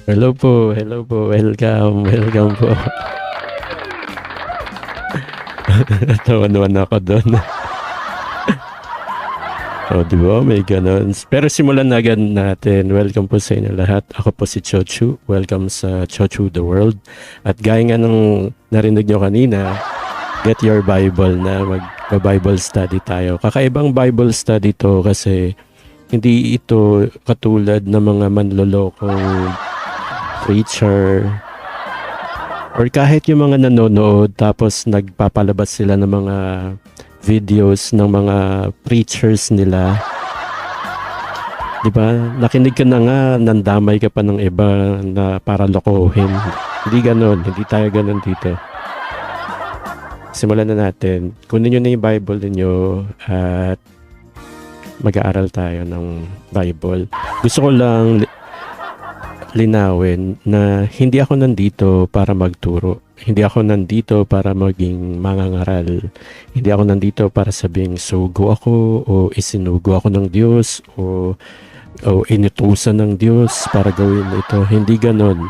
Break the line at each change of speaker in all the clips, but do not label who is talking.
Hello po, welcome po. Natawa naman ako do'n. Oh, 'di ba may gano'n. Pero simulan na agad natin. Welcome po sa inyo lahat. Ako po si Chochu. Welcome sa Chochu the World. At gaya nga ng narinig nyo kanina, get your Bible na mag-Bible study tayo. Kakaibang Bible study to kasi hindi ito katulad ng mga manlolokong preacher or kahit yung mga nanonood tapos nagpapalabas sila ng mga videos ng mga preachers nila. 'Di ba? Nakinig ka na nga, nandamay ka pa ng iba na para lokohin. Hindi ganoon, hindi tayo ganoon dito. Simulan na natin. Kunin niyo na yung Bible niyo at mag-aaral tayo ng Bible. Gusto ko lang linawin na hindi ako nandito para magturo. Hindi ako nandito para maging mangangaral. Hindi ako nandito para sabing sugo ako o isinugo ako ng Diyos o inutusan ng Diyos para gawin ito. Hindi ganon.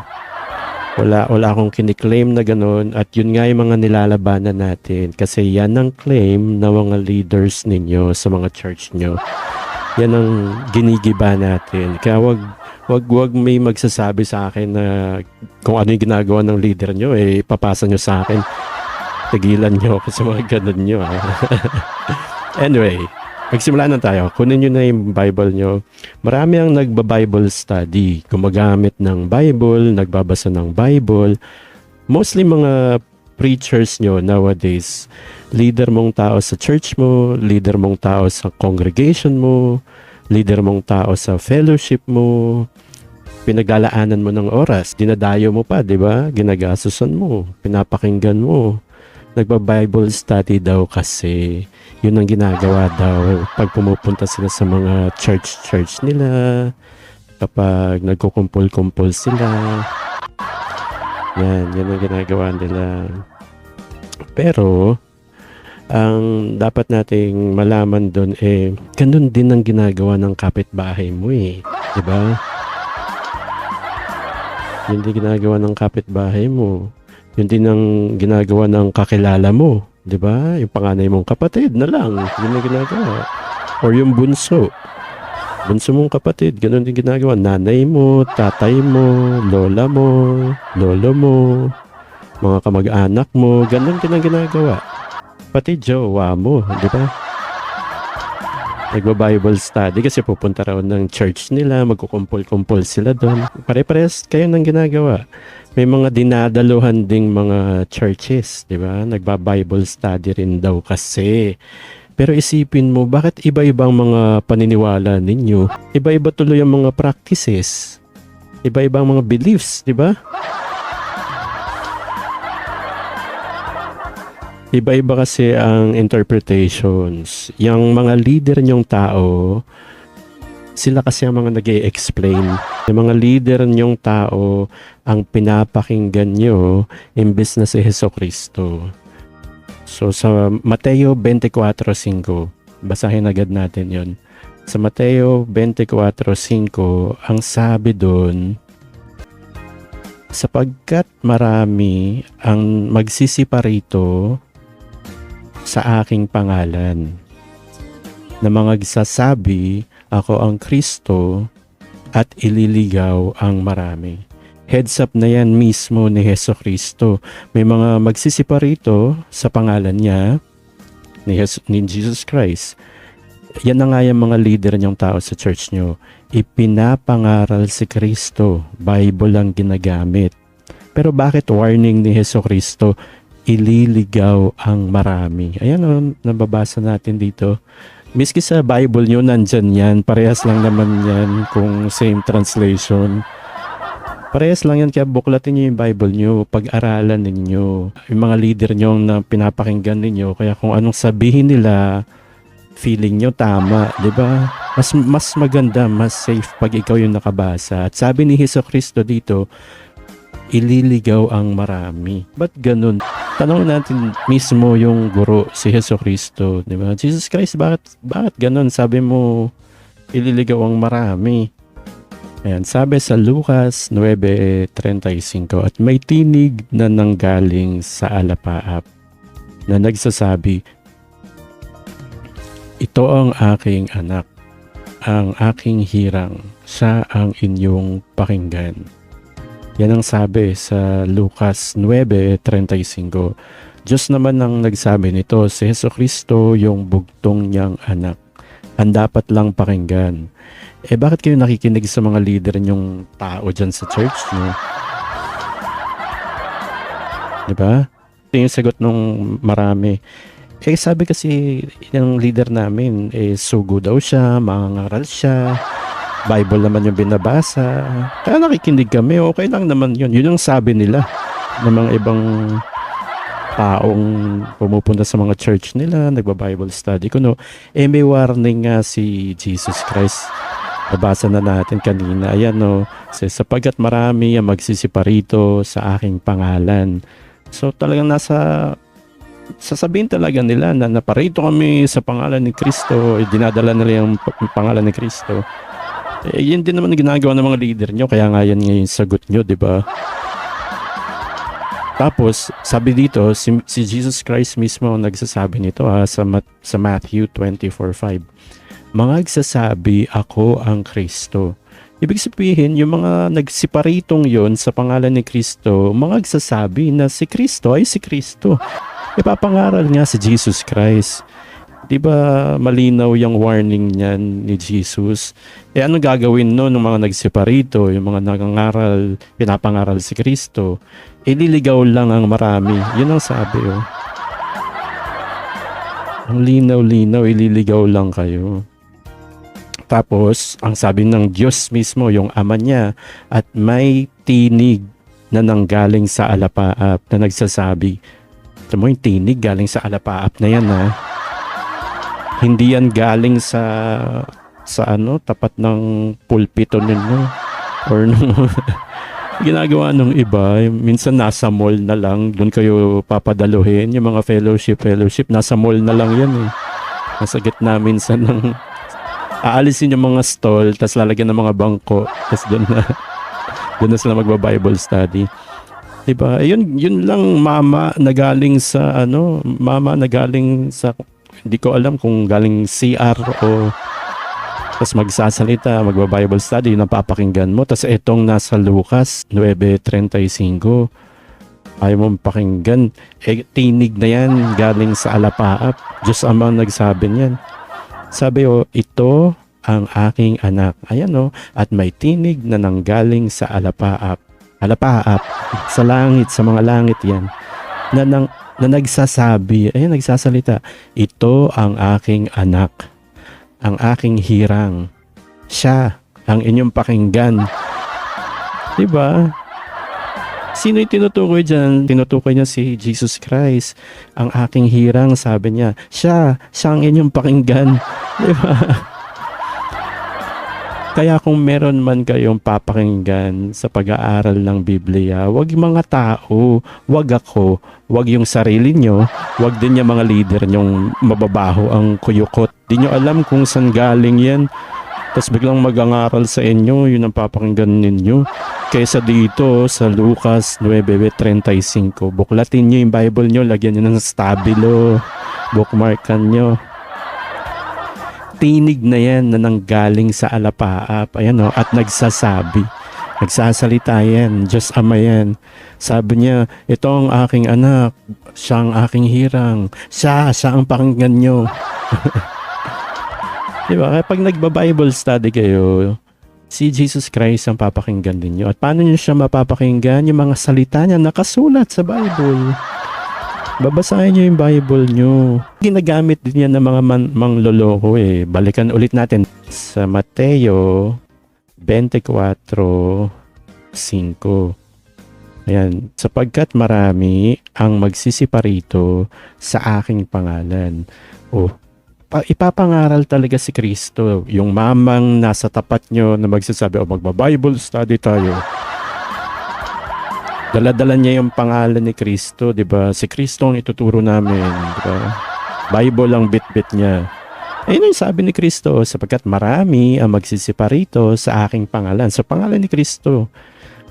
Wala akong kiniklaim na ganon at yun nga yung mga nilalabanan natin kasi yan ang claim ng mga leaders ninyo sa mga church nyo. Yan ang ginigiba natin. Kaya wag may magsasabi sa akin na kung ano yung ginagawa ng leader nyo, papasa nyo sa akin. Tigilan nyo ako sa mga ganun nyo. Anyway, magsimula na tayo. Kunin nyo na yung Bible nyo. Marami ang nagba-Bible study. Gumagamit ng Bible, nagbabasa ng Bible. Mostly mga preachers nyo nowadays. Leader mong tao sa church mo, leader mong tao sa congregation mo, leader mong tao sa fellowship mo, pinaglalaanan mo ng oras, dinadayo mo pa, di ba? Ginagasusan mo, pinapakinggan mo. Nagba-Bible study daw kasi yun ang ginagawa daw pag pumupunta sila sa mga church nila, kapag nagkukumpul-kumpul sila. Yan ang ginagawa nila. Pero ang dapat nating malaman doon ganun din ang ginagawa ng kapitbahay mo di ba? Yun din ginagawa ng kapitbahay mo. Yun din ang ginagawa ng kakilala mo, di ba? Yung panganay mong kapatid na lang, yun ang ginagawa. Or yung bunso mong kapatid, ganun din ginagawa. Nanay mo, tatay mo, lola mo, lolo mo, mga kamag-anak mo, ganun din ang ginagawa. Pati jowa mo, di ba? Nagba-Bible study kasi pupunta raw ng church nila, magkukumpul-kumpul sila doon. Pare-pares kayo ng ginagawa. May mga dinadaluhan ding mga churches, di ba? Nagba-Bible study rin daw kasi. Pero isipin mo, bakit iba-ibang mga paniniwala ninyo? Iba-iba tuloy ang mga practices. Iba-ibang mga beliefs, di ba? Iba-iba kasi ang interpretations. Yung mga leader nyong tao, sila kasi ang mga nag-i-explain. Yung mga leader nyong tao, ang pinapakinggan nyo, imbes na si Jesucristo. So sa Mateo 24:5, basahin agad natin yon. Sa Mateo 24:5, ang sabi doon, sapagkat marami ang magsisiparito sa aking pangalan, na mga nagsasabi, ako ang Kristo, at ililigaw ang marami. Heads up na yan mismo ni Jesucristo. May mga magsisiparito sa pangalan niya, ni Jesus Christ. Yan na nga yung mga leader niyong tao sa church niyo. Ipinapangaral si Kristo. Bible ang ginagamit. Pero bakit warning ni Jesucristo? Ililigaw ang marami. Ayan o, nababasa natin dito. Miski sa Bible nyo, nandyan yan. Parehas lang naman yan kung same translation. Parehas lang yan, kaya buklatin nyo yung Bible nyo, pag-aralan ninyo. Yung mga leader nyo na pinapakinggan ninyo, kaya kung anong sabihin nila, feeling nyo tama, di ba? Mas maganda, mas safe pag ikaw yung nakabasa. At sabi ni Jesucristo dito, ililigaw ang marami. Ba't ganun? Tanong natin mismo yung guro, si Jesucristo, di ba? Jesus Christ, bakit ganun? Sabi mo, ililigaw ang marami. Ayan, sabi sa Lucas 9:35, at may tinig na nanggaling sa alapaap na nagsasabi, ito ang aking anak, ang aking hirang, siya ang inyong pakinggan. Yan ang sabi sa Lucas 9:35. Diyos naman ang nagsabi nito, si Jesucristo yung bugtong niyang anak, ang dapat lang pakinggan. Bakit kayo nakikinig sa mga leader niyong tao dyan sa church niyo? Diba? Ito yung sagot nung marami. Sabi kasi yung leader namin, sugo daw siya, mangangaral siya, Bible naman yung binabasa. Kaya nakikinig kami, okay lang naman yun. Yun ang sabi nila ng mga ibang taong pumupunta sa mga church nila, nagba-Bible study. Kuno, may warning nga si Jesus Christ. Nabasa na natin kanina. Ayan, no? Sapagkat marami ang magsisiparito sa aking pangalan. So talagang sasabihin talaga nila na naparito kami sa pangalan ni Kristo, dinadala nila yung pangalan ni Kristo. Yun din naman ginagawa ng mga leader nyo, kaya nga yan ngayon sagot nyo, di ba? Tapos, sabi dito, si Jesus Christ mismo ang nagsasabi nito sa Matthew 24:5. Magsasabi ako ang Kristo. Ibig sabihin, yung mga nagsiparitong yon sa pangalan ni Kristo, magsasabi na si Kristo ay si Kristo. Ipapangaral nga si Jesus Christ. Di ba malinaw yung warning niyan ni Jesus? Anong gagawin no ng mga nagsiparito, yung mga nagangaral, pinapangaral si Kristo? Ililigaw lang ang marami. Yun ang sabi, oh. Ang linaw-linaw, ililigaw lang kayo. Tapos, ang sabi ng Diyos mismo, yung Ama niya, at may tinig na nanggaling sa alapaap na nagsasabi. Ito mo yung tinig galing sa alapaap na yan, ha? Hindi yan galing sa tapat ng pulpito ninyo or ginagawa ng iba. Minsan nasa mall na lang, doon kayo papadaluhin. Yung mga fellowship, nasa mall na lang yan, eh. Nasa gitna minsan ng aalisin yung mga stall, tas lalagyan ng mga bangko, tas doon na sila magba-Bible study. Diba? Yun lang mama na galing sa hindi ko alam kung galing CR o tas magsasalita, magba-Bible study, yun ang papakinggan mo. Tas etong nasa Lucas 9:35, ayaw mong pakinggan. Tinig na yan galing sa alapaap. Diyos Ama nagsabi niyan. Sabi, ito ang aking anak. Ayan, at may tinig na nanggaling sa alapaap. Alapaap, sa langit, sa mga langit yan, na nagsasabi, nagsasalita, ito ang aking anak, ang aking hirang, siya ang inyong pakinggan. Diba? Sino yung tinutukoy dyan? Tinutukoy niya si Jesus Christ. Ang aking hirang, sabi niya, siya ang inyong pakinggan. Diba? Kaya kung meron man kayong papakinggan sa pag-aaral ng Biblia, wag yung mga tao, wag ako, wag yung sarili nyo, wag din yung mga leader nyong mababaho ang kuyukot. Di nyo alam kung saan galing yan. Tapos biglang mag-angaral sa inyo, yun ang papakinggan ninyo. Kaysa dito sa Lucas 9:35, buklatin nyo yung Bible nyo, lagyan nyo ng stabilo, bookmarkan nyo. Tinig na yan na nanggaling sa alapaap, at nagsasalita yan, Diyos Ama yan. Sabi niya, ito ang aking anak, siya ang aking hirang, siya ang pakinggan nyo. Diba? Kaya pag nagba-Bible study kayo, si Jesus Christ ang papakinggan din nyo. At paano nyo siya mapapakinggan? Yung mga salita niya nakasulat sa Bible. Babasahin nyo yung Bible nyo. Ginagamit din yan ng mga mangloloko, eh. Balikan ulit natin sa Mateo 24:5. Ayan, sapagkat marami ang magsisiparito sa aking pangalan. Ipapangaral talaga si Kristo. Yung mamang nasa tapat nyo na magsasabi, magba-Bible study tayo. Dala-dala niya yung pangalan ni Kristo, di ba? Si Kristo ang ituturo namin, di ba? Bible ang bit-bit niya. Ayun yung sabi ni Kristo, sapagkat marami ang magsisiparito sa aking pangalan. Sa pangalan ni Kristo,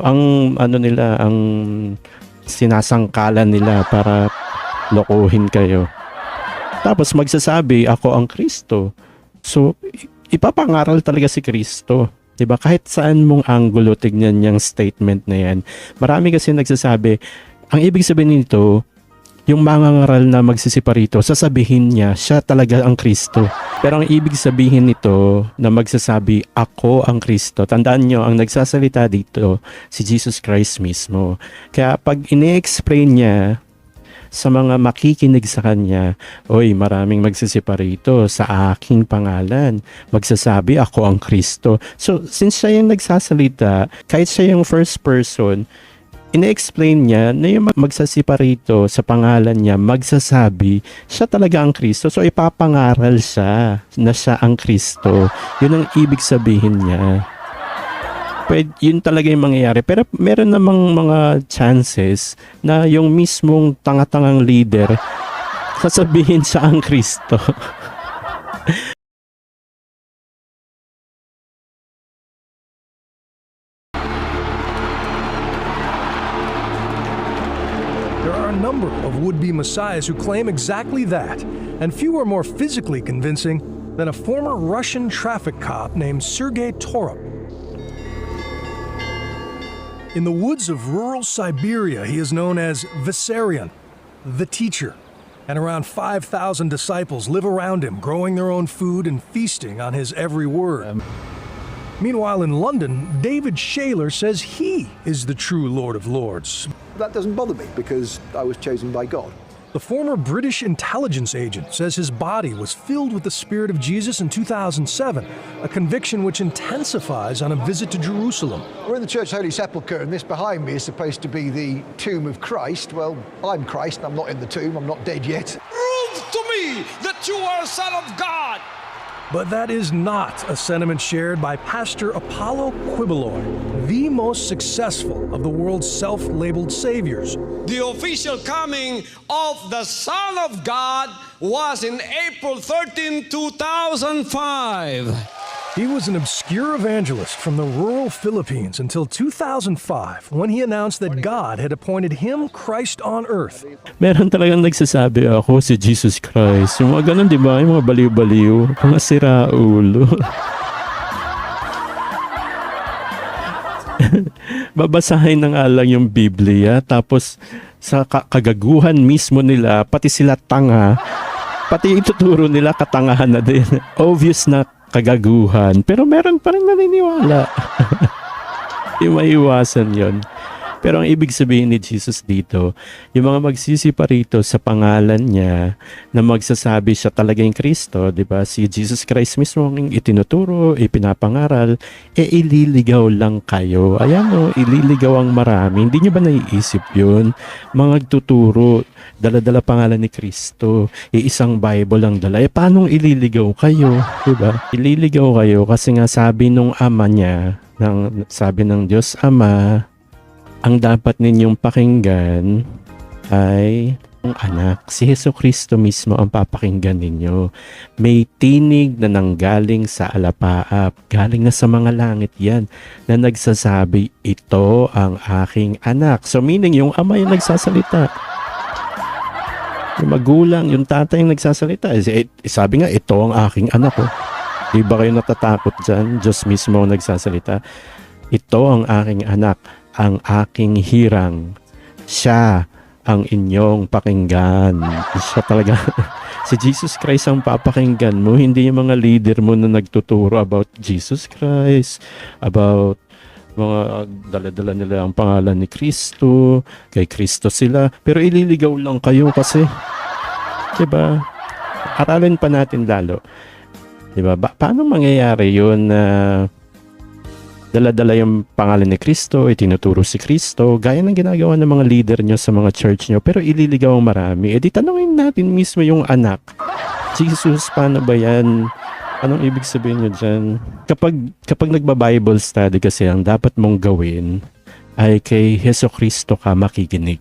ang ano nila, ang sinasangkalan nila para lokohin kayo. Tapos magsasabi, ako ang Kristo. So, ipapangaral talaga si Kristo. 'Di ba? Kahit saan mong anggulo tignan niyang statement na 'yan. Marami kasi nagsasabi, ang ibig sabihin nito, yung mangangaral na magsisiparito, sasabihin niya, siya talaga ang Kristo. Pero ang ibig sabihin nito na magsasabi, ako ang Kristo. Tandaan nyo, ang nagsasalita dito, si Jesus Christ mismo. Kaya pag ine-explain niya sa mga makikinig sa kanya, oy, maraming magsisiparito sa aking pangalan. Magsasabi, ako ang Kristo. So, since siya yung nagsasalita, kahit siya yung first person, ine-explain niya na yung magsasiparito sa pangalan niya, magsasabi, siya talaga ang Kristo. So, ipapangaral siya na siya ang Kristo. Yun ang ibig sabihin niya. Pwede, yun talaga yung mangyayari. Pero meron namang mga chances na yung mismong tanga-tangang leader, sasabihin siya ang Kristo.
There are a number of would-be messiahs who claim exactly that, and few are more physically convincing than a former Russian traffic cop named Sergei Torop. In the woods of rural Siberia, he is known as Vissarion, the teacher, and around 5,000 disciples live around him, growing their own food and feasting on his every word. Meanwhile, in London, David Shaler says he is the true Lord of Lords.
That doesn't bother me because I was chosen by God.
The former British intelligence agent says his body was filled with the Spirit of Jesus in 2007, a conviction which intensifies on a visit to Jerusalem.
We're in the Church Holy Sepulchre, and this behind me is supposed to be the tomb of Christ. Well, I'm Christ, and I'm not in the tomb, I'm not dead yet.
Prove to me that you are a son of God.
But that is not a sentiment shared by Pastor Apollo Quiboloy, the most successful of the world's self-labeled saviors.
The official coming of the Son of God was in April 13, 2005.
He was an obscure evangelist from the rural Philippines until 2005, when he announced that God had appointed him Christ on earth.
Meron talagang nagsasabi, ako si Jesus Christ. Yung mga ganun, di ba? Yung mga baliw-baliw. Mga siraulo. Babasahin na nga lang yung Biblia, tapos sa kagaguhan mismo nila, pati sila tanga, pati ituturo nila katangahan na din. Obvious na kagaguhan, pero meron pa rin naniniwala. Yung maiwasan yon. Pero ang ibig sabihin ni Jesus dito, yung mga magsisiparito sa pangalan niya na magsasabi siya talaga yung Kristo, di ba? Si Jesus Christ mismo ang itinuturo, ipinapangaral, ililigaw lang kayo. Ayan o, ililigaw ang marami. Hindi niyo ba naiisip yun? Mga tuturo, dala-dala pangalan ni Kristo, isang Bible ang dala. Paano ililigaw kayo? Di ba? Ililigaw kayo kasi nga sabi nung ama niya, sabi ng Diyos Ama, ang dapat ninyong pakinggan ay ang anak. Si Jesucristo mismo ang papakinggan ninyo. May tinig na nanggaling sa alapaap, galing na sa mga langit yan, na nagsasabi, ito ang aking anak. So meaning, yung ama yung nagsasalita. Yung magulang, yung tatay yung nagsasalita. Sabi nga, ito ang aking anak. Oh. Di ba kayo natatakot dyan? Diyos mismo ang nagsasalita. Ito ang aking anak, ang aking hirang. Siya ang inyong pakinggan. Siya talaga. Si Jesus Christ ang papakinggan mo, hindi yung mga leader mo na nagtuturo about Jesus Christ, about mga dala-dala nila ang pangalan ni Kristo, kay Kristo sila, pero ililigaw lang kayo kasi. Diba? Aralin pa natin lalo. Diba? Paano mangyayari yun na dala-dala yung pangalan ni Kristo, itinuturo si Kristo, gaya ng ginagawa ng mga leader nyo sa mga church nyo, pero ililigaw ang marami. Di tanongin natin mismo yung anak. Jesus, paano ba yan? Anong ibig sabihin nyo dyan? Kapag nagba-Bible study kasi, ang dapat mong gawin ay kay Jesucristo ka makikinig.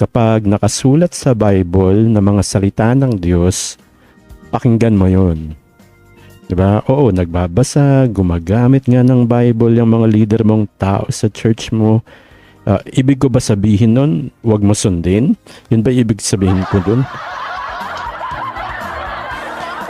Kapag nakasulat sa Bible na mga salita ng Diyos, pakinggan mo yon. Diba? Oo, nagbabasa, gumagamit nga ng Bible yung mga leader mong tao sa church mo. Ibig ko ba sabihin nun, wag mo sundin? Yun ba ibig sabihin ko dun?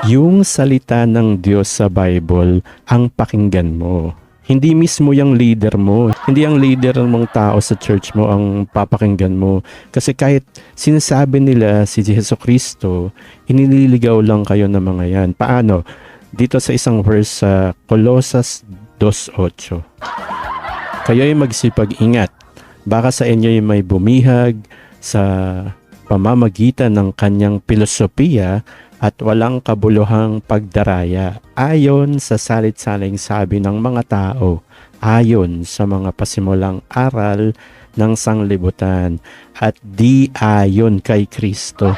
Yung salita ng Diyos sa Bible ang pakinggan mo. Hindi mismo yung leader mo. Hindi ang leader mong tao sa church mo ang papakinggan mo. Kasi kahit sinasabi nila si Jesucristo, inililigaw lang kayo ng mga yan. Paano? Dito sa isang verse sa Colosas 2:8. Kayo'y magsipag-ingat. Baka sa inyo'y may bumihag sa pamamagitan ng kanyang filosofiya at walang kabuluhang pagdaraya ayon sa salit-saling sabi ng mga tao, ayon sa mga pasimulang aral ng sanglibutan at di ayon kay Kristo.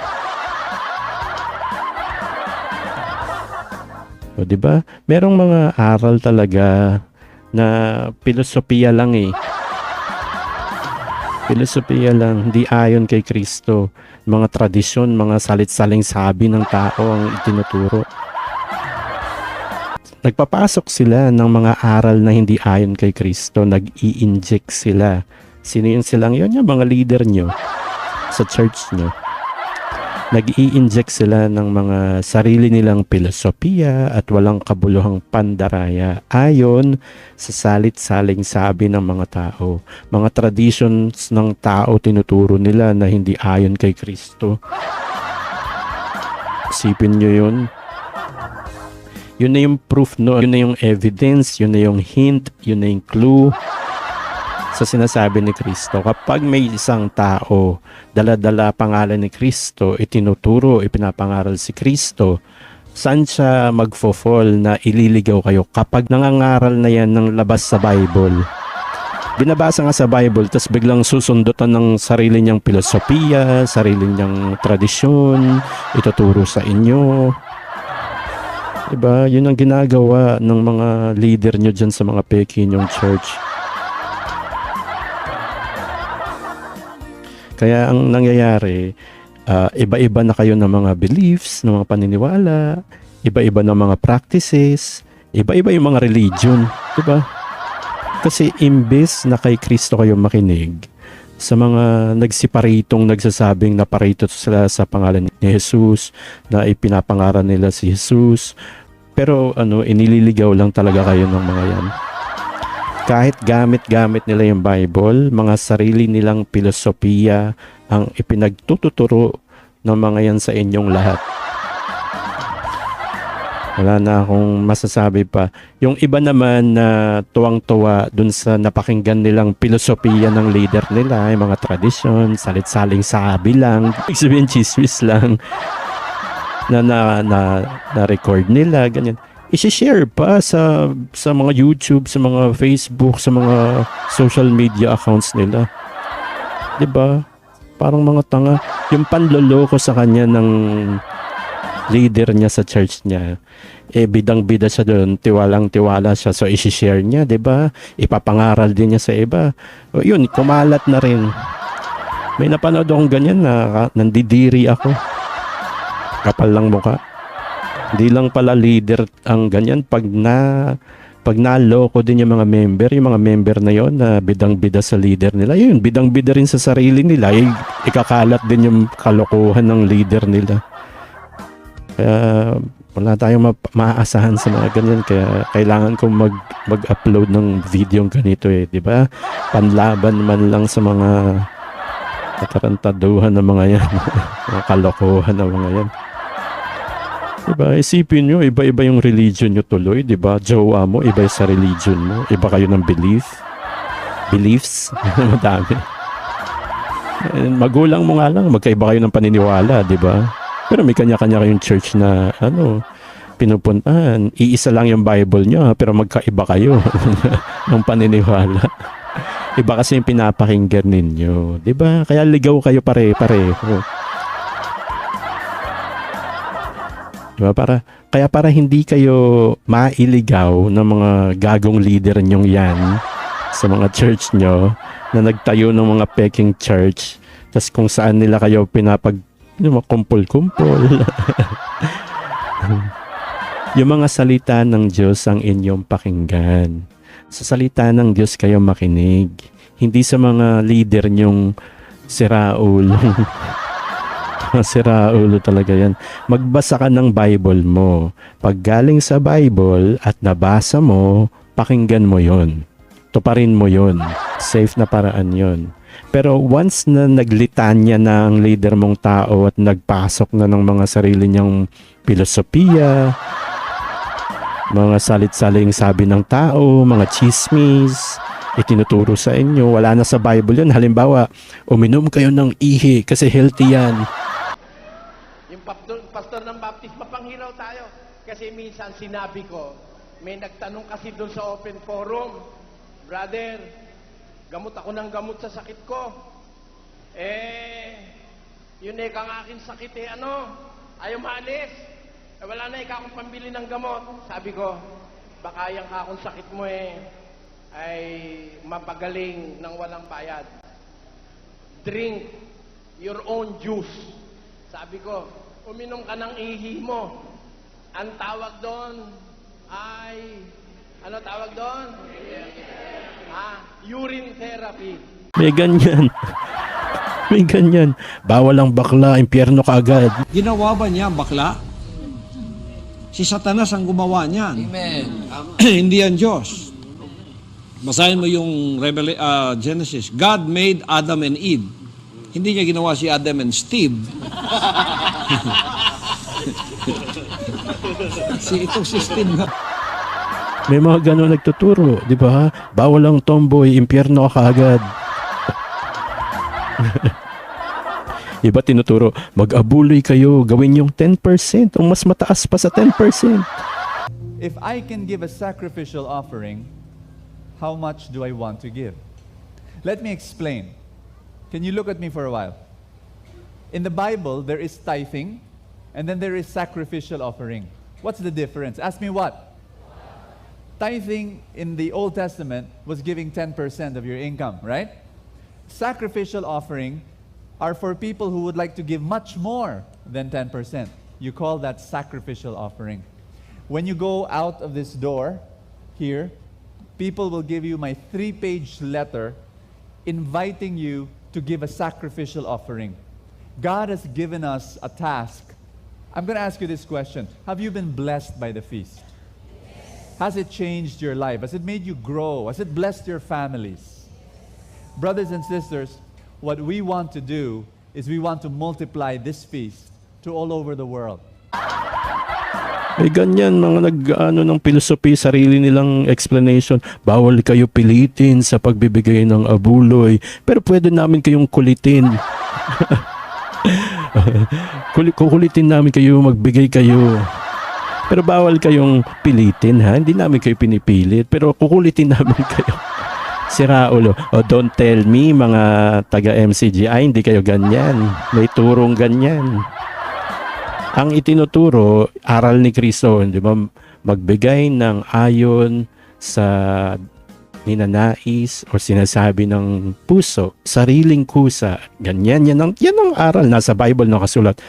O, di ba? Merong mga aral talaga na filosofiya lang eh. Filosofiya lang, hindi ayon kay Kristo. Mga tradisyon, mga salit-saling sabi ng tao ang itinuturo. Nagpapasok sila ng mga aral na hindi ayon kay Kristo. Nag-i-inject sila. Sino yun silang yun? Yung mga leader nyo sa church nyo. Nag-i-inject sila ng mga sarili nilang filosofiya at walang kabuluhang pandaraya ayon sa salit-saling sabi ng mga tao. Mga traditions ng tao tinuturo nila na hindi ayon kay Kristo. Isipin nyo yun. Yun na yung proof, no? Yun na yung evidence, yun na yung hint, yun na yung clue sa sinasabi ni Kristo. Kapag may isang tao, dala-dala pangalan ni Kristo, itinuturo, ipinapangaral si Kristo, saan siya magfo-fall na ililigaw kayo kapag nangangaral na yan ng labas sa Bible? Binabasa nga sa Bible, tapos biglang susundutan ng sarili niyang filosofiya, sarili niyang tradisyon, ituturo sa inyo. Diba? Yun ang ginagawa ng mga leader nyo dyan sa mga peki nyong church. Kaya ang nangyayari, iba-iba na kayo ng mga beliefs, ng mga paniniwala, iba-iba ng mga practices, iba-iba yung mga religion, diba? Kasi imbes na kay Kristo kayo makinig, sa mga nagsiparitong nagsasabing na parito sila sa pangalan ni Jesus, na ipinapangaral nila si Jesus, pero inililigaw lang talaga kayo ng mga yan. Kahit gamit-gamit nila yung Bible, mga sarili nilang filosofiya ang ipinagtuturo ng mga yan sa inyong lahat. Wala na akong masasabi pa. Yung iba naman na tuwang-tuwa dun sa napakinggan nilang filosofiya ng leader nila, yung mga tradisyon, salit-saling sabi lang, ibig sabihin chismis lang, na record nila, ganyan. I-share pa sa mga YouTube, sa mga Facebook, sa mga social media accounts nila. 'Di ba? Parang mga tanga. Yung panloloko sa kanya ng leader niya sa church niya. Bidang-bida siya doon, tiwalang-tiwala siya. So i-share niya, 'di ba? Ipapangaral din niya sa iba. O yun, kumalat na rin. May napanood akong ganyan na nandidiri ako. Kapal lang mukha. Hindi lang pala leader ang ganyan. Pag naloko din yung mga member na yon na bidang-bida sa leader nila, yun, bidang-bida rin sa sarili nila, ikakalat din yung kalokohan ng leader nila. Kaya wala tayong maaasahan sa mga ganyan. Kaya kailangan kong mag-upload ng video ganito di ba? Panlaban man lang sa mga katarantaduhan ng mga yan. Mga kalokohan ng mga yan. Diba? Isipin nyo, iba-iba yung religion nyo tuloy, diba? Jowa mo, iba sa religion mo. Iba kayo ng beliefs. Madami. Magulang mo nga lang, magkaiba kayo ng paniniwala, diba? Pero may kanya-kanya kayong church na, pinupuntahan. Iisa lang yung Bible nyo, pero magkaiba kayo ng paniniwala. Iba kasi yung pinapakinggan ninyo, diba? Kaya ligaw kayo pare-pareho. Diba? Kaya para hindi kayo mailigaw ng mga gagong leader nyong yan sa mga church nyo na nagtayo ng mga peking church, tas kung saan nila kayo kumpul-kumpul. Yung mga salita ng Diyos ang inyong pakinggan. Sa salita ng Diyos kayo makinig. Hindi sa mga leader nyong siraulo. Siraulo talaga yan. Magbasa ka ng Bible mo. Pag galing sa Bible at nabasa mo, pakinggan mo yon. Tuparin mo yon. Safe na paraan yon. Pero once na naglitanya na ang leader mong tao at nagpasok na ng mga sarili niyang filosofiya, mga salit-saling sabi ng tao, mga chismis, itinuturo sa inyo, wala na sa Bible yun. Halimbawa, uminom kayo ng ihi kasi healthy yan.
Yung pastor ng baptisma, panghiraw tayo. Kasi minsan sinabi ko, may nagtanong kasi doon sa open forum, brother, gamot ako ng gamot sa sakit ko. Yun kang aking sakit ayaw maalis. Wala na akong pambili ng gamot. Sabi ko, baka yung akong sakit mo ay mapagaling ng walang bayad. Drink your own juice. Sabi ko, uminom ka ng ihi mo. Ang tawag doon ay, ano tawag doon? Urine therapy.
May ganyan. May ganyan. Bawal ang bakla, impyerno ka agad.
Ginawa ba niya ang bakla? Si Satanas ang gumawa niyan.
Amen.
Hindi yan Diyos. Basahin mo yung Genesis. God made Adam and Eve. Hindi niya ginawa si Adam and Steve. Itong si Steve na.
May mga gano'n nagtuturo, di ba? Bawal ang tomboy, impyerno ka agad. Iba tinuturo, mag-abuloy kayo, gawin yung 10%, o mas mataas pa sa 10%.
If I can give a sacrificial offering, how much do I want to give? Let me explain. Can you look at me for a while? In the Bible, there is tithing, and then there is sacrificial offering. What's the difference? Ask me what? Tithing in the Old Testament was giving 10% of your income, right? Sacrificial offering are for people who would like to give much more than 10%. You call that sacrificial offering. When you go out of this door here, people will give you my 3-page letter inviting you to give a sacrificial offering. God has given us a task. I'm going to ask you this question. Have you been blessed by the feast? Has it changed your life? Has it made you grow? Has it blessed your families? Brothers and sisters, what we want to do is we want to multiply this feast to all over the world.
May ganyan, mga ng filosofi, sarili nilang explanation. Bawal kayo pilitin sa pagbibigay ng abuloy, pero pwede namin kayong kulitin. Kukulitin namin kayo, magbigay kayo. Pero bawal kayong pilitin, ha? Hindi namin kayo pinipilit, pero kukulitin namin kayo. Siraulo. Don't tell me, mga taga-MCGI, hindi kayo ganyan. May turong ganyan. Ang itinuturo, aral ni Kristo, di ba? Magbigay ng ayon sa ninanais o sinasabi ng puso, sariling kusa. Ganyan, yan ang aral. Nasa Bible nakasulat.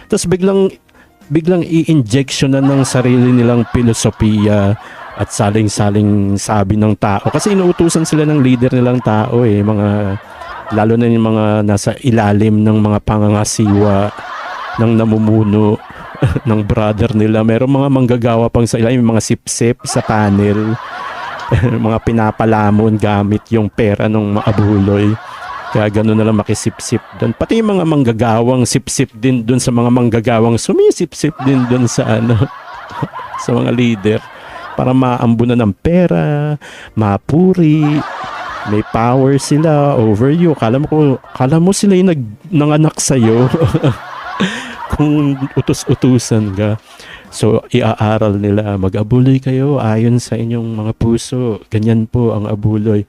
Tapos biglang i-injection na ng sarili nilang filosofiya at saling-saling sabi ng tao. Kasi inuutusan sila ng leader nilang tao lalo na yung mga nasa ilalim ng mga pangangasiwa ng namumuno ng brother nila. Merong mga manggagawa pang sa ilalim, mga sip-sip sa panel, mga pinapalamon gamit yung pera ng maabuloy. Kaya gano'n na lang makisip-sip doon. Pati yung mga manggagawang sip-sip din doon sa mga manggagawang sumisip-sip din doon sa sa mga leader para maambunan ng pera, mapuri, may power sila over you. Kala mo sila yung nanganak sa'yo kung utos-utusan ka. So, iaaral nila, mag-abuloy kayo ayon sa inyong mga puso. Ganyan po ang abuloy.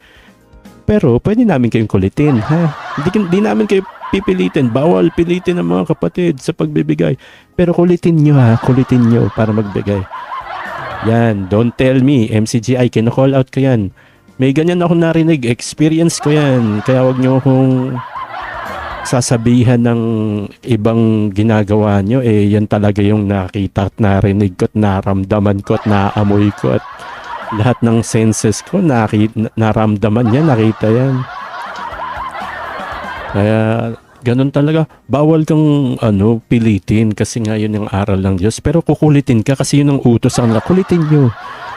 Pero pwede namin kayong kulitin, ha? Hindi namin kayo pipilitin. Bawal pilitin ang mga kapatid sa pagbibigay. Pero kulitin nyo, ha? Kulitin nyo para magbigay. Yan, don't tell me, MCGI, kina-call out ko yan. May ganyan ako narinig, experience ko yan. Kaya wag nyo akong sasabihan ng ibang ginagawa nyo, yan talaga yung nakita at narinig ko at naramdaman ko at naamoy ko at lahat ng senses ko naramdaman yan, nakita yan. Kaya ganun talaga, bawal kang pilitin kasi nga yun yung aral ng Diyos, pero kukulitin ka kasi yun ang utos sa kanila, kulitin nyo.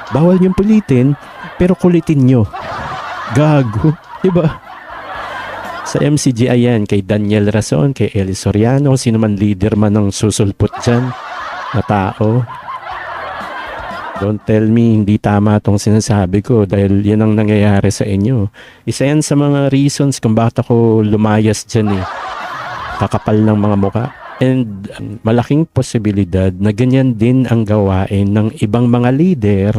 Bawal yung pilitin, pero kulitin nyo. Gago, diba? Sa MCG ayan, kay Daniel Rason, kay Eli Soriano, sino man leader man ng susulpot dyan na tao. Don't tell me hindi tama itong sinasabi ko dahil yan ang nangyayari sa inyo. Isa yan sa mga reasons kung bakit ako lumayas dyan eh. Kakapal ng mga muka. And malaking posibilidad na ganyan din ang gawain ng ibang mga leader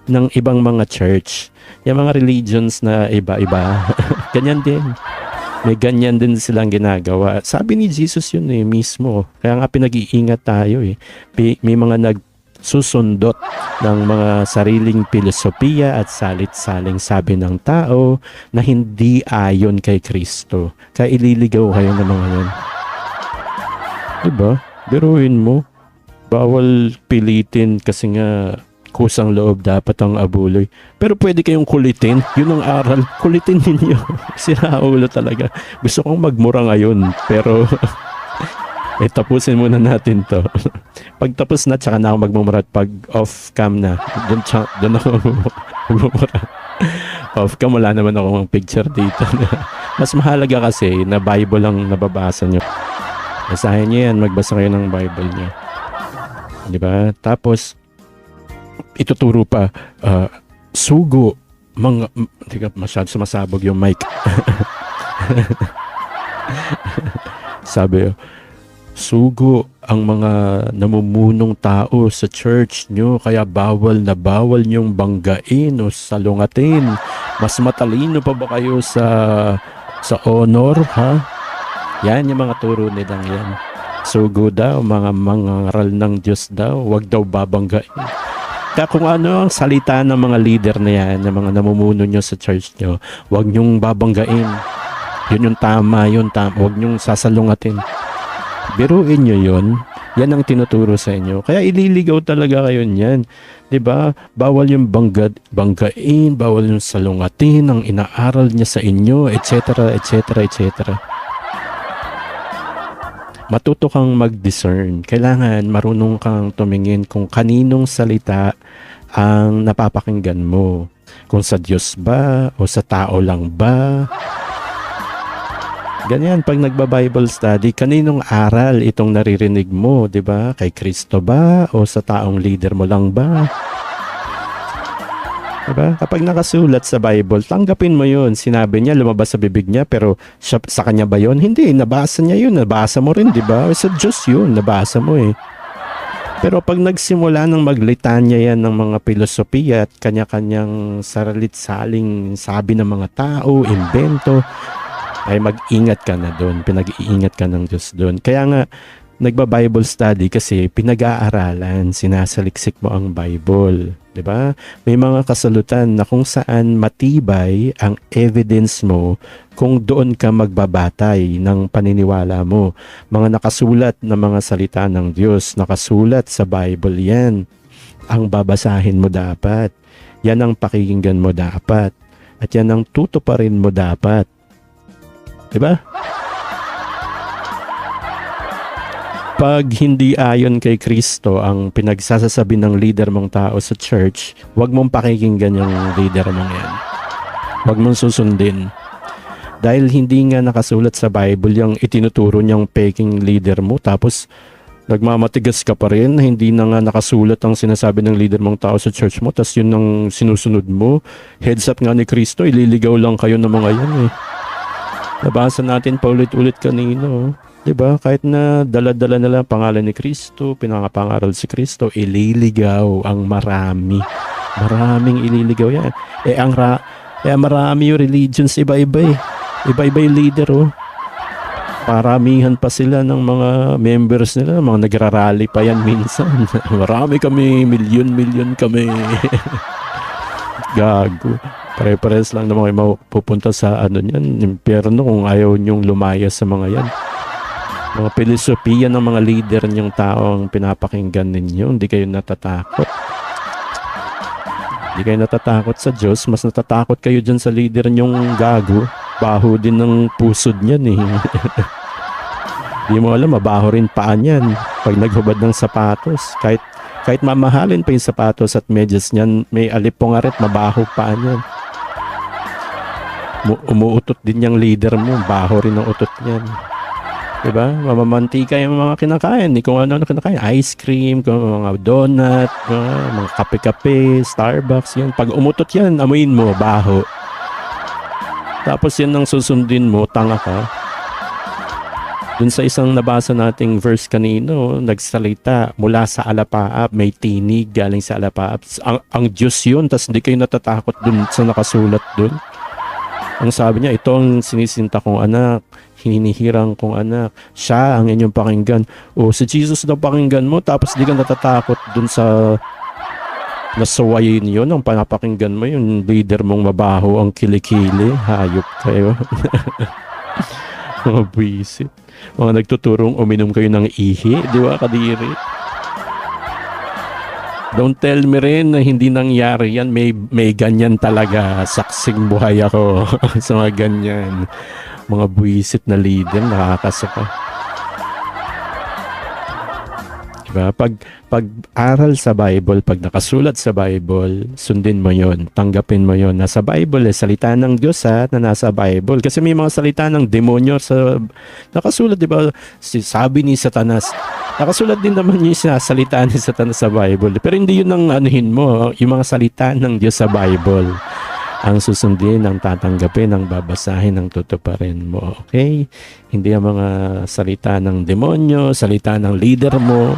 ng ibang mga church. Yung mga religions na iba-iba, ganyan din. May ganyan din silang ginagawa. Sabi ni Jesus yun mismo. Kaya nga pinag-iingat tayo eh. May mga nagsusundot ng mga sariling filosofiya at salit-saling sabi ng tao na hindi ayon kay Kristo. Kaya ililigaw kayo ng mga yan. Diba? Biruin mo. Bawal pilitin kasi nga kusang loob dapat ang abuloy. Pero pwede kayong kulitin. Yun ang aral. Kulitin ninyo. Siraulo talaga. Gusto kong magmura ngayon. Pero tapusin muna natin to. Pag tapos na, tsaka na ako magmumura. Pag off cam na, doon ako magmumura. Off cam, wala naman akong picture dito. Mas mahalaga kasi na Bible ang nababasa nyo. Basahin nyo yan, magbasa kayo ng Bible nyo. Diba? Tapos, ituturo pa, sugo, hindi ka masyado sumasabog yung mic. Sabi, sugo ang mga namumunong tao sa church nyo, kaya bawal na bawal nyong banggain o salungatin. Mas matalino pa ba kayo sa honor, ha? Yan yung mga turo nilang yan. Sugo daw, mga mangaral ng Diyos daw, wag daw babanggain. Kaya kung ano ang salita ng mga leader na yan, ng mga namumuno nyo sa church nyo, wag nyong babanggain. Yun yung tama, wag nyong sasalungatin. Biruin nyo yun, yan ang tinuturo sa inyo. Kaya ililigaw talaga kayo niyan. 'Di ba? Bawal yung banggain, bawal yung salungatin ang inaaral niya sa inyo, etc., etc., etc. Matuto kang mag-discern. Kailangan marunong kang tumingin kung kaninong salita ang napapakinggan mo. Kung sa Diyos ba o sa tao lang ba? Ganyan, pag nagba-Bible study, kaninong aral itong naririnig mo, 'di ba? Kay Kristo ba o sa taong leader mo lang ba? Diba? Kapag nakasulat sa Bible, tanggapin mo yun. Sinabi niya, lumabas sa bibig niya, pero sa kanya ba yun? Hindi, nabasa niya yun. Nabasa mo rin, di ba? Sa Diyos yun, nabasa mo eh. Pero pag nagsimula ng maglitanya yan ng mga filosofiya at kanya-kanyang saralit-saling sabi ng mga tao, invento, ay mag-ingat ka na doon. Pinag-iingat ka ng Diyos doon. Kaya nga, nagba-Bible study kasi pinag-aaralan, sinasaliksik mo ang Bible. 'Di ba? May mga kasalutan na kung saan matibay ang evidence mo kung doon ka magbabatay ng paniniwala mo. Mga nakasulat na mga salita ng Diyos, nakasulat sa Bible yan. Ang babasahin mo dapat. Yan ang pakikinggan mo dapat. At yan ang tutuparin mo dapat. 'Di ba? Pag hindi ayon kay Kristo ang pinagsasasabi ng leader mong tao sa church, huwag mong pakikinggan yung leader mong yan. Huwag mong susundin. Dahil hindi nga nakasulat sa Bible yung itinuturo niyang peking leader mo, tapos nagmamatigas ka pa rin, hindi na nga nakasulat ang sinasabi ng leader mong tao sa church mo, tapos yun ang sinusunod mo. Heads up nga ni Kristo, ililigaw lang kayo ng mga yan eh. Nabasa natin paulit-ulit kanino. Diba? Kahit na dala-dala nila pangalan ni Kristo, pinangapangaral si Kristo, ililigaw ang marami. Maraming ililigaw yan. Marami yung religions, iba-iba eh. Iba-iba yung leader oh. Paramihan pa sila ng mga members nila, mga nagrarally pa yan minsan. Marami kami, milyon kami. Gago. Pare-pares lang naman kayo mapupunta sa ano niyan, impyerno kung ayaw niyong lumaya sa mga yan. Mga filosofiya ng mga leader niyong tao ang pinapakinggan ninyo. Hindi kayo natatakot. Hindi kayo natatakot sa Diyos. Mas natatakot kayo dyan sa leader niyong gago. Baho din ng pusod niyan eh. Di mo alam, mabaho rin paa niyan pag naghubad ng sapatos. Kahit mamahalin pa yung sapatos at medyas niyan, may alipongaret, mabaho paa niyan. Umuutot din yung leader mo, baho rin ang utot niyan. Diba? Mamamantika yung mga kinakain. Kung ano kinakain. Ice cream, kung mga donut, mga kape-kape, Starbucks, yan. Pag umutot yan, amuin mo, baho. Tapos yan ang susundin mo, tanga ka. Dun sa isang nabasa nating verse kanino, nagsalita mula sa alapaap, may tinig galing sa alapaap. Ang Diyos yun, tas hindi kayo natatakot dun sa nakasulat dun. Ang sabi niya, ito ang sinisinta kong anak, hinihirang kong anak, siya ang inyong pakinggan. O si Jesus daw pakinggan mo, tapos di ka natatakot dun sa nasawayin yun, ang panapakinggan mo, yung leader mong mabaho, ang kilikili, hayop kayo. Mga buwisit. Mga nagtuturong uminom kayo ng ihi, di ba, kadiri? Don't tell me rin na hindi nangyari yan. May ganyan talaga. Saksing buhay ako sa mga ganyan. Mga buwisit na leader, nakakasaka. Diba? Pag aral sa Bible, pag nakasulat sa Bible, sundin mo yon, tanggapin mo yon. Nasa Bible, salita ng Diyos na nasa Bible. Kasi may mga salita ng demonyo sa nakasulat, di ba? Sabi ni Satanas. Nakasulat din naman yung sinasalita ni Satanas sa Bible. Pero hindi yun ang anuhin mo, yung mga salita ng Diyos sa Bible. Ang susundin, ang tatanggapin, ang babasahin, ang tutuparin mo. Okay? Hindi ang mga salita ng demonyo, salita ng leader mo,